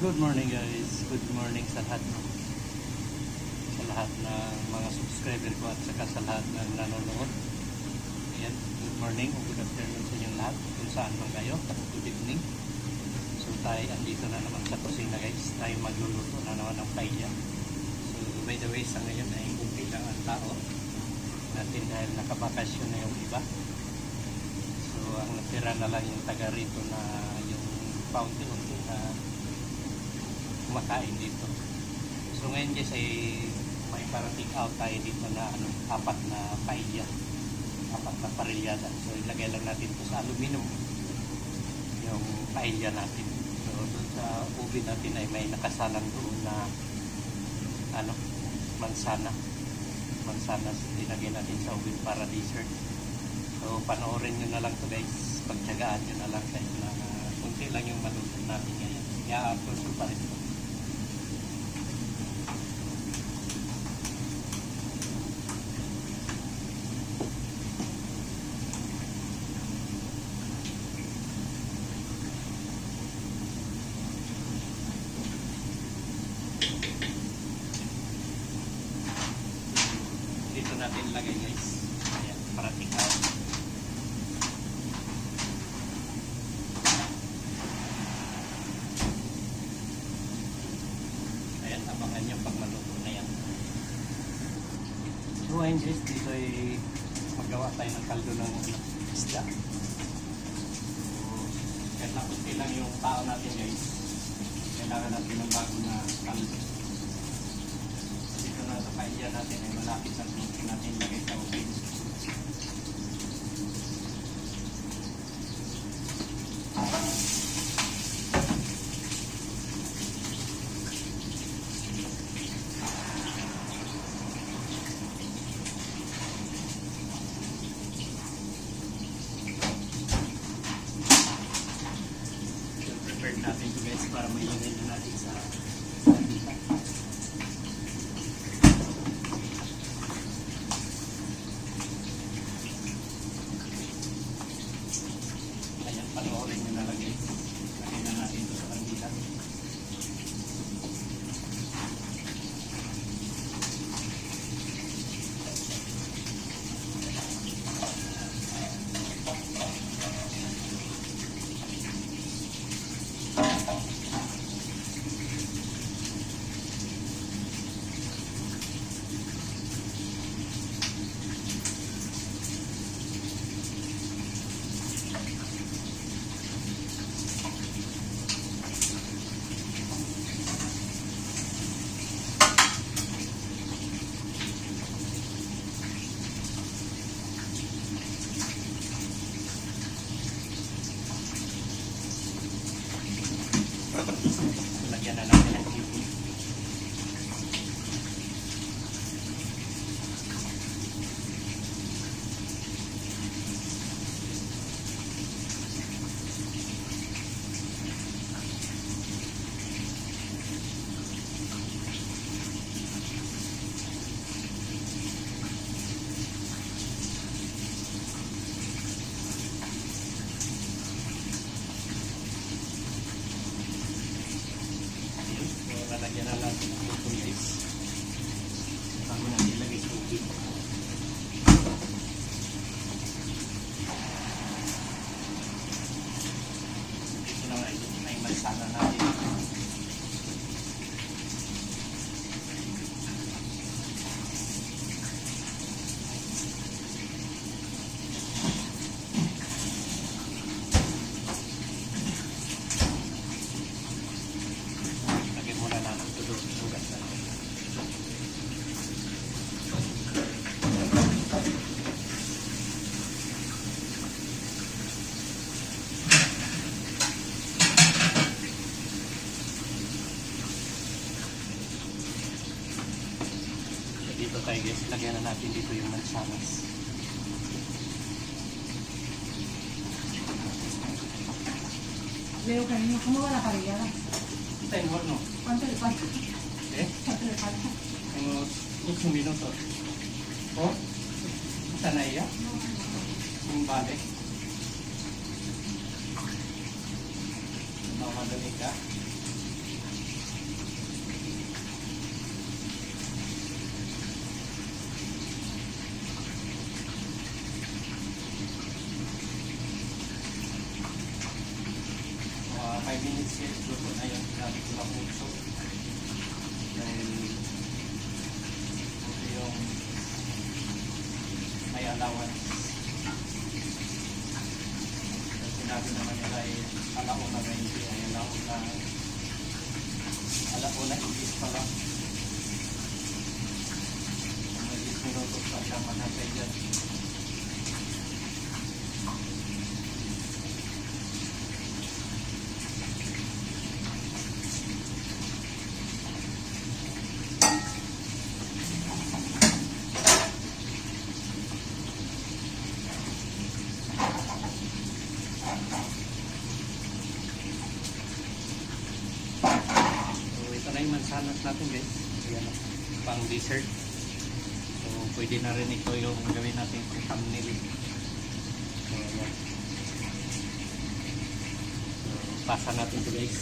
Good morning guys, good morning sa lahat ng mga subscriber ko at saka sa lahat ng nanonood. Ayan, good morning o good afternoon sa inyong lahat kung saan man kayo. Good evening. So tayo andito na naman sa kusina guys, tayo magluluto na naman ng paella. So by the way, sa ngayon ay kunti lang ang tao natin dahil nakabakasyon na yung iba. So ang natira na lang yung taga rito na yung paunti-unti na kumakain dito. So ngayon guys ay may parating out tayo dito na apat na paella, apat na parilyada. So ilagay lang natin ito sa aluminum yung paella natin. So doon sa ubi natin ay may nakasalang doon na mansanas dinagay natin sa ubi para dessert. So panoorin nyo na lang to guys, pagtyagaan nyo na lang kahit na kunti lang yung maluto natin ngayon. I-upload ko pa rin ito. Dito natin lagay guys. Ayan, para tikaw. Ayan, abangan nyo pag maluto na yan. So ayun guys, dito ay magawa tayo ng kaldo ng isda. So, kahit na kunti lang yung tao natin guys, kailangan natin ng bago na kaldo. Dito na sa paella natin ay malapit na natin lagay sa ubin. Prepare natin ito guys para mailagay na natin sa dito. Ayan, panoorin nyo na lang guys. Lagay na natin ito sa kandila. Lagyan na natin ang chicken. Lalagyan na natin ang luto guys bago natin ilagay sa ubin. Ito na nga, ito na yung mansana natin. Dito tayo guys, lagyan na natin dito yung mansanas. Leo, cariño, ¿cómo va la parrillada? Está en horno. ¿Cuánto le falta? ¿Cuánto le falta? Unos 8 minutos. ¿Oh? ¿Está na ella? Vale. Mamadali ka. yes, luto na yung sinabi ko na puso. Dahil ito yung may allowance. Dahil sinabi naman nila ay alauna 20 ay alauna ibis pala. Kung may 10 minutos pa siyang manatay dyan. Yung mansanas natin guys, ayan, pang dessert. So pwede na rin ito yung gawin natin kung thumbnail. So ayan, so pasa natin ito guys.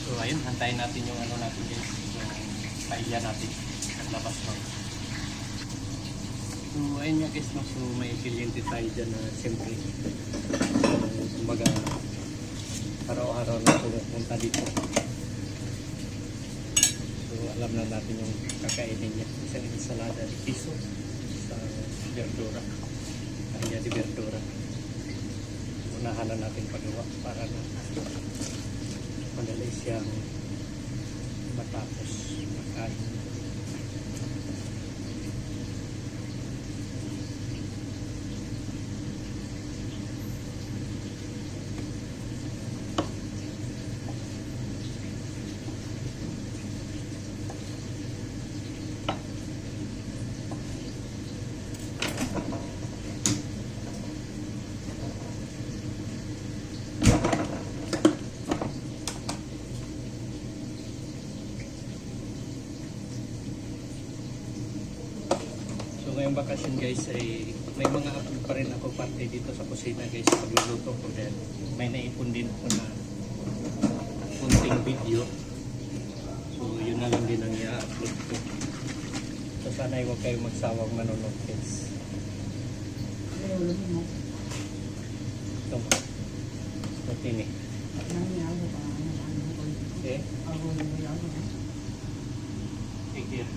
So ayun, hantayin natin yung ano natin guys, yung paella natin at labas nun. So ayun nga guys, no? So may cliente tayo dyan na siyempre kumbaga araw-araw na pumunta dito. So alam na natin yung kakainin niya, isang ensalada de piso sa verdura, kanya di verdura. Unahan na natin pagawa para na madali siyang matapos makain. Ngayong bakasyon guys ay may mga upload pa rin ako parte dito sa kusina guys, pagluluto ko dahil may naipon din ako na kunting video. So yun na lang din ang i-upload ko. So sana huwag kayong magsawang manonood guys. Ito ini okay. Take care.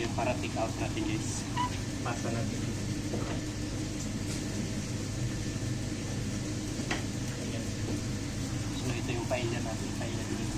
yun para take out natin guys. Pasa natin. Ayan. So ito yung paella natin. Paella dito.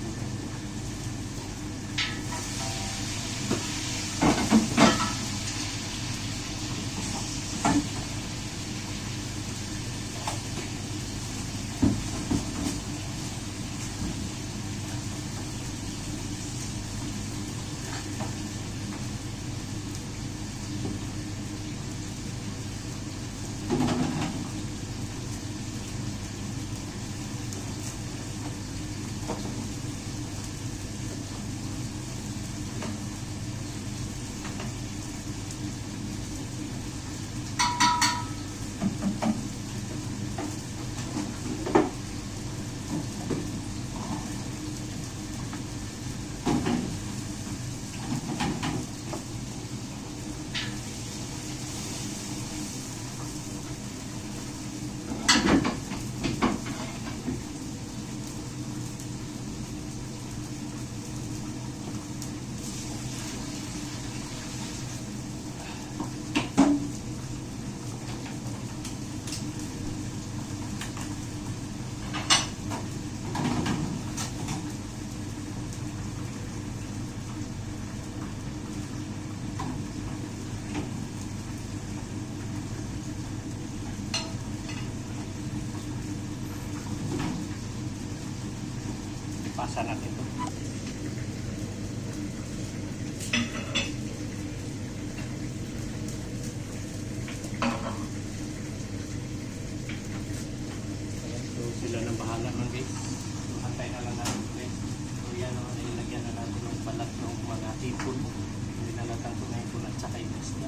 Pasa natin ito. So sila nang bahala nun guys. So hantay na lang natin guys. So yan o, nilagyan na natin ng balat ng mga hipon. Nilalatan ko na hipon at saka yung isda.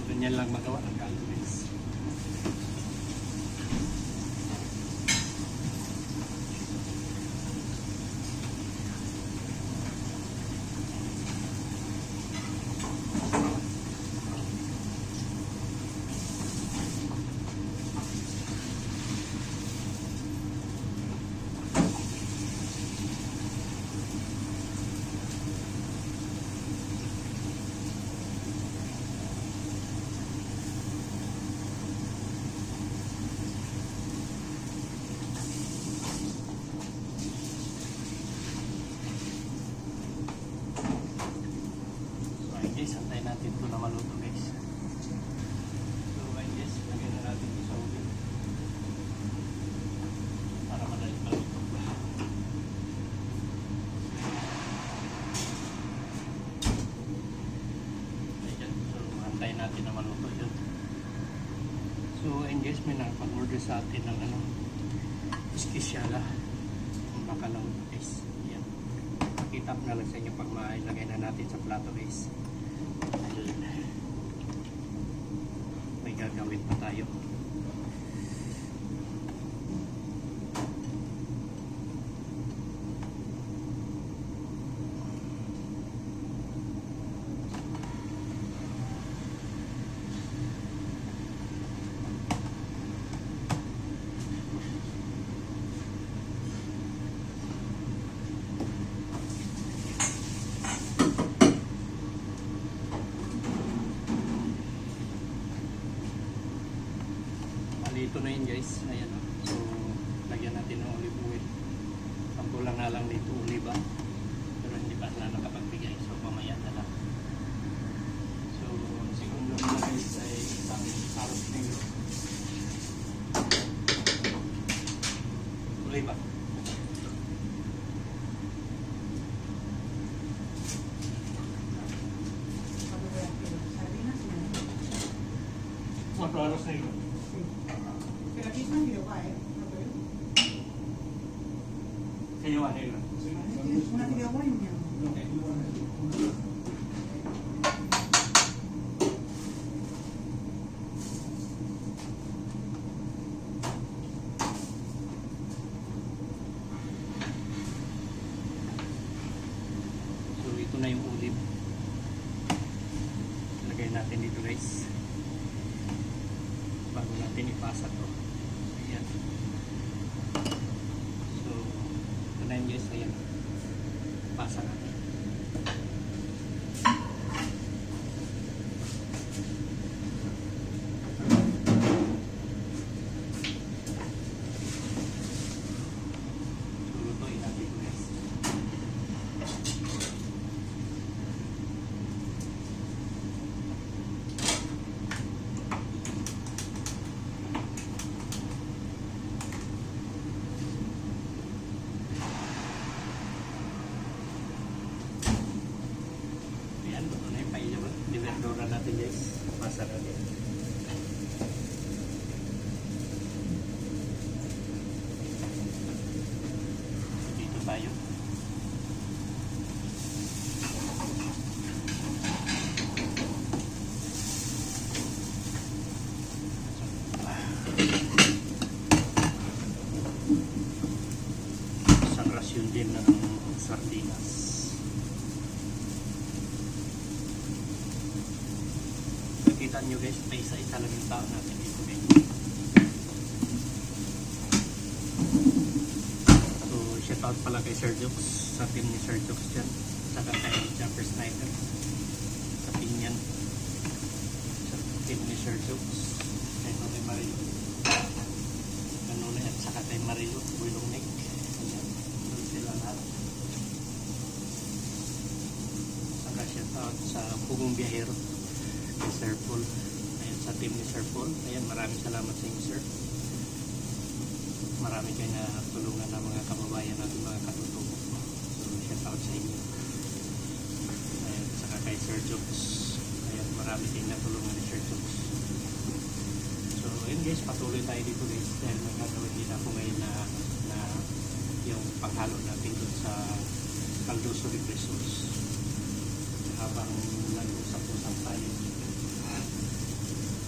Ganyan lang magawa ng caldo guys. Guys, antay natin ito na maluto guys. So ayun guys, lagyan na natin ito sa ulo para madali maluto. Ayan, so antay natin na maluto yun. So ayun guys, may nakapag-order sa atin ng espesyala ng bacalao guys. Ayan, pakita ko na lang sa inyo pag mailagay na natin sa plato guys. May gagawin pa tayo. Ito na yun guys, ayan o. So lagyan natin ng olive oil. Ang kulang na lang dito oliva, pero hindi pa na nakapagbigay, so mamaya na lang. So segundo na guys ay isang arroz negro, oliva. Otro arroz negro. Pero aquí están Quiroga, ¿eh? Se lleva negra. Una Quiroga y una. pasa natin. Lulutuin natin ito guys. Ayan, luto na yung paella natin guys. Pasa natin. Dito tayo. Isang rasyon din ng sardinas. Kita nyo guys, may isa-isa lang yung tao natin dito guys. So, shout out pala kay Sir Jokes, sa team ni Sir Jokes dyan. Saka kay Jumper Sniper, sa Pinyan. Sa team ni Sir Jokes, kay Nonoy Marilo. Nonoy at saka kay Marilo, Bulong Nick. Ayan, doon sila lahat. Saka shout out sa Pugong Biyahero. Kay Sir Paul, ayan, sa team ni Sir Paul, ayan, maraming salamat sa inyo sir. Marami kayo na tulungan ng mga kababayan natin, mga katutubo. So shout out sa inyo. Ayan, saka kay Sir Jokes, ayan, marami kayo na tulungan ni Sir Jokes. So ayan guys, patuloy tayo dito guys, dahil may gagawin din ako ngayon na yung panghalo natin dun sa Caldoso Represos. Habang nag-usap-usap tayo,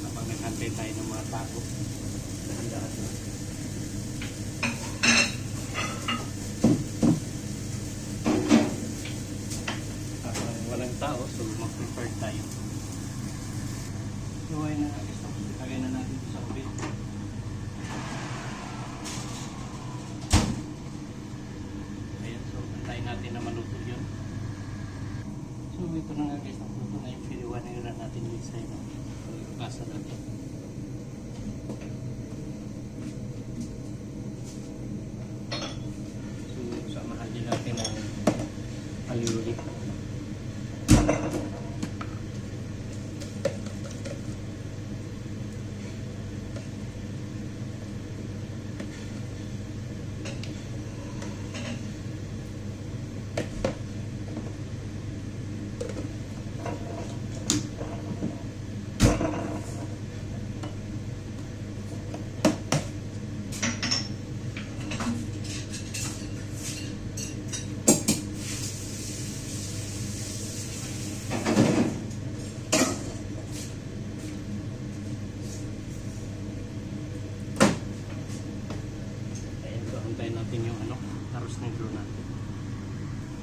habang naghantay tayo ng mga tao, dahan-dahan na. Habang walang tao, so mag-prepare tayo. So ayun na, lagay na natin ito sa oven. Ayan, so antayin natin na maluto yun. So ito na nga guys, naputo na yung piliwanira natin guys sa ino. So basa natin. So samahan din natin ang aliuli. Antayin natin yung arroz negro natin.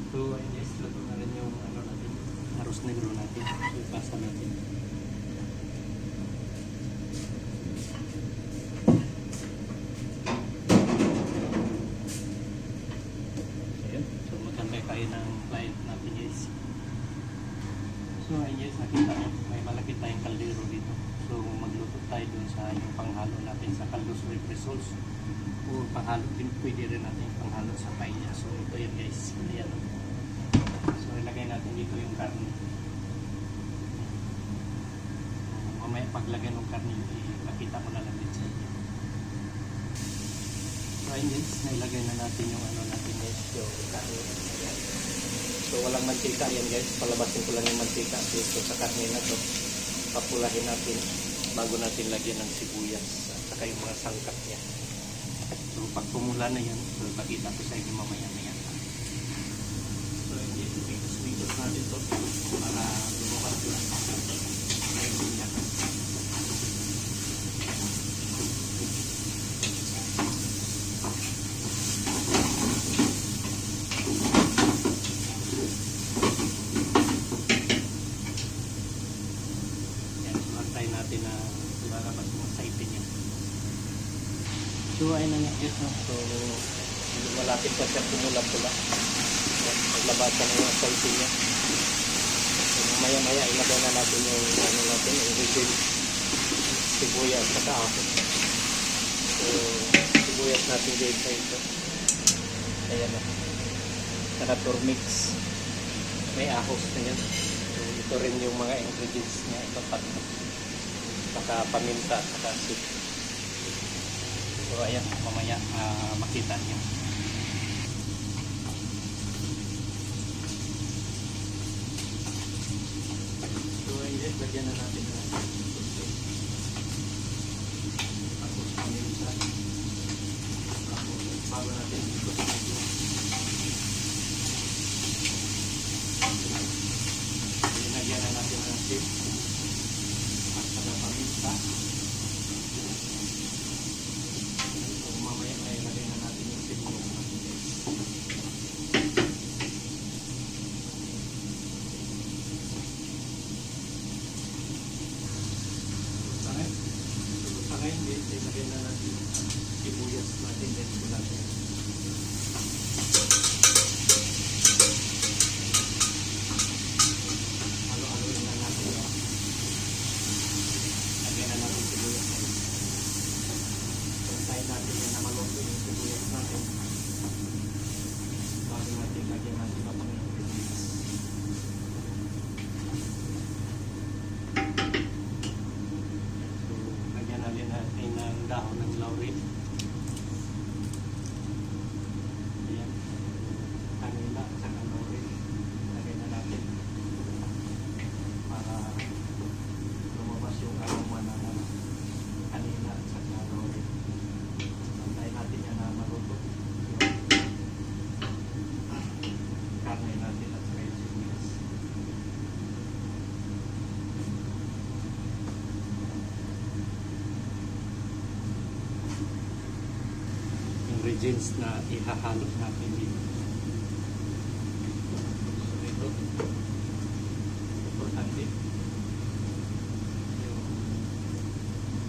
So ayun guys, luto na rin yung natin, arroz negro natin. So ipasa natin. Ayan, so magantay tayo ng client natin guys. So ayun guys, nakita nyo, may malapit tayong kaldero dito. So magluto tayo dun sa yung panghalo natin sa Caldoso Represos. O panghalo din, pwede rin natin panghalo sa paella. So ito yun guys, ayan. So ilagay natin dito yung karne. Mamaya paglagay ng karne, makita mo na lang din sa inyo. So ayun guys, nailagay na natin yung natin guys, yung karne. Ayan. So walang mantika yan guys, palabasin ko lang yung mantika dito sa karne na to. Papulahin natin bago natin lagyan ng sibuyas at saka yung mga sangkap niya. So pag pumula na yan, so pakita ko sa inyo mamaya na yan. So hindi, sumikos natin ito para lumabas lang. Ayun niya. Yan, so antay natin na lalabas mo sa ipin niya. So ayun na nga guys, no? So malapit pa siya pumula-pula. labasan ng aceite niya. So, maya-maya ilagay na natin yung ano natin, yung resin, sibuyas at ahos. So, sibuyas natin guys sa ito. Ayan na. Saka turmix. May ahos na yan. So, ito rin yung mga ingredients niya. Ito tatlo. Saka paminta, saka sip. So, ayan. Mamaya makita niyo. So, ayan. Lagyan na natin na tapos paminta. Tapos, bago natin ito sa medyo. Lagyan na natin ng sip at saka paminta. So, mamaya ay lagyan na natin yung sip ng natin guys. Sa ngayon guys, ay lagyan na natin yung sibuyas natin dito natin. Dahon ng laurel. Ayan. Kanila at saka laurel. Lagay na natin para lumabas yung aroma na kanila at saka laurel. Antayin natin yan na maluto. Karne natin at saka yung sibuyas. Ingredients na ihahalo natin dito. So ito, importante yung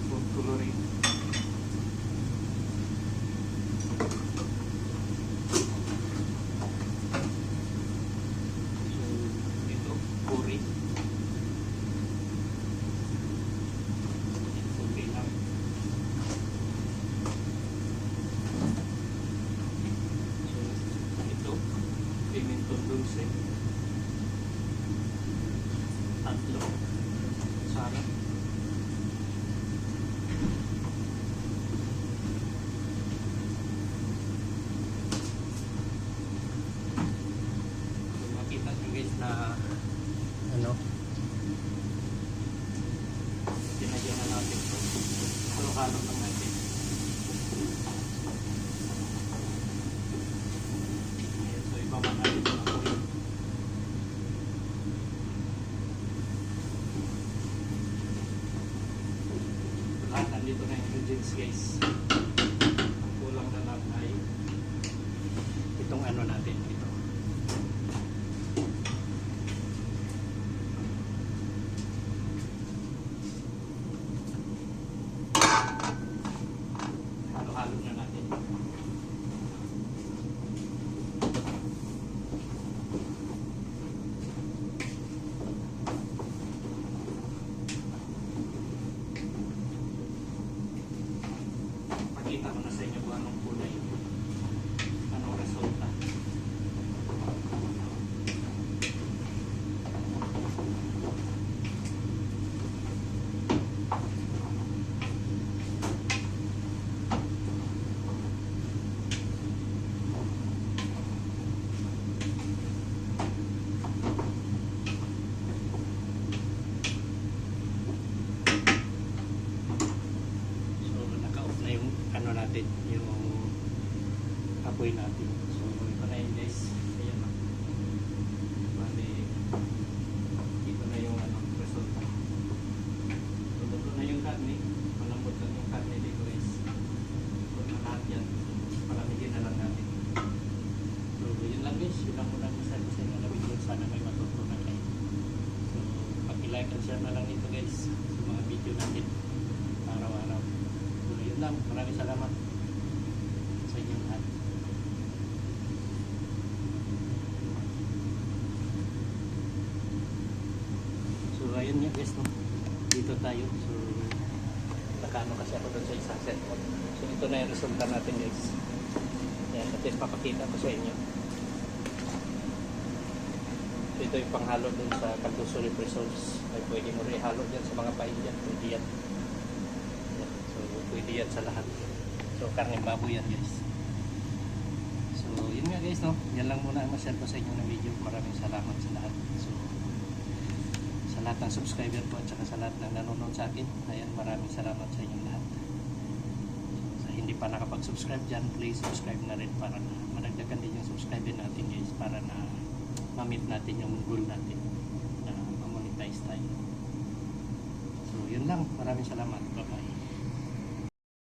food coloring. So ito, curry. Curry lang. Pimentong dulce, tatlo, sarap, so, makita nyo guys na ano, dinagyan na natin ito, halo-halo lang natin. So ibaba natin ito na kuhin. Lahat nandito na ingredients guys. Ang kulang na lang ay itong ano natin ito. Halo-halo na natin. Pakita ko na sa inyo kung anong kulay, anong resulta. So naka-off na yung ano natin, yung apoy natin. So ito na yun guys. Ayan na. Bali, ito na yung ano, resulta. So luto na yung karne. Malambot lang yung karne dito guys. Luto na lahat yan. Palamigin na lang natin. So yun lang guys. Yun lang muna masabi sa inyo na video. Sana may matutunan kayo. So pag-like and share na lang ito guys sa mga video natin araw-araw. So yun lang. Maraming salamat sa inyong lahat. guys, no? Dito tayo. So, nakaano kasi ako doon sa isang cellphone. So, ito na yung resulta natin guys. Yan, at least papakita ko sa inyo. So, ito yung panghalo doon sa Caldoso Represors. Ay pwede mo rin ihalo dyan sa mga pain dyan. Pwede yan. Yan. So, pwede yan sa lahat. So, karne baboy yan guys. So, yun nga guys, no? Yan lang muna ang ma-share ko sa inyo ng video. Maraming salamat sa lahat. So, sa lahat ng subscriber ko at saka sa lahat ng nanonood sa akin, ayan, maraming salamat sa inyong lahat. So, sa hindi pa nakapag-subscribe dyan, please subscribe na rin para na madagdagan din yung subscriber natin guys, para na ma-meet natin yung goal natin na ma-monetize tayo. So, yun lang. Maraming salamat. Bye-bye.